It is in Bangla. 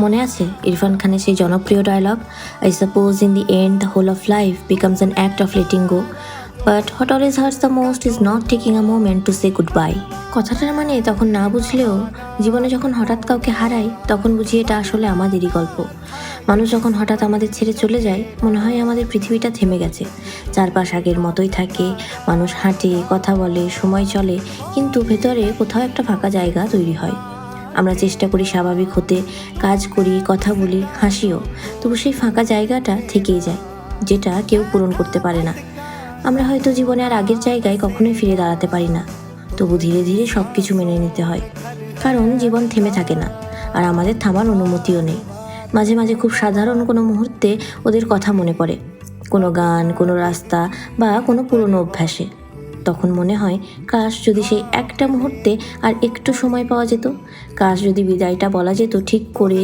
মনে আছে ইরফান খানের সেই জনপ্রিয় dialogue, I suppose in the end the whole of life becomes an act of letting go, but what always hurts the most is not taking a moment to say goodbye. কথাটার মানে তখন না বুঝলেও জীবনে যখন হঠাৎ কাউকে হারাই তখন বুঝি এটা আসলে আমাদেরই গল্প। মানুষ যখন হঠাৎ আমাদের ছেড়ে চলে যায় মনে হয় আমাদের পৃথিবীটা থেমে গেছে, চারপাশ আগের মতোই থাকে, মানুষ হাঁটে, কথা বলে, সময় চলে, কিন্তু ভেতরে কোথাও একটা ফাঁকা জায়গা তৈরি হয়। আমরা চেষ্টা করি স্বাভাবিক হতে, কাজ করি, কথা বলি, হাসিও, তবু সেই ফাঁকা জায়গাটা থেকেই যায়, যেটা কেউ পূরণ করতে পারে না। আমরা হয়তো জীবনে আর আগের জায়গায় কখনোই ফিরে দাঁড়াতে পারি না, তবু ধীরে ধীরে সব কিছু মেনে নিতে হয়, কারণ জীবন থেমে থাকে না, আর আমাদের থামার অনুমতিও নেই। মাঝে মাঝে খুব সাধারণ কোনো মুহূর্তে ওদের কথা মনে পড়ে, কোনো গান, কোনো রাস্তা বা কোনো পুরনো অভ্যাসে। তখন মনে হয় কাশ যদি সেই একটা মুহূর্তে আর একটু সময় পাওয়া যেত, কাশ যদি বিদায়টা বলা যেত ঠিক করে,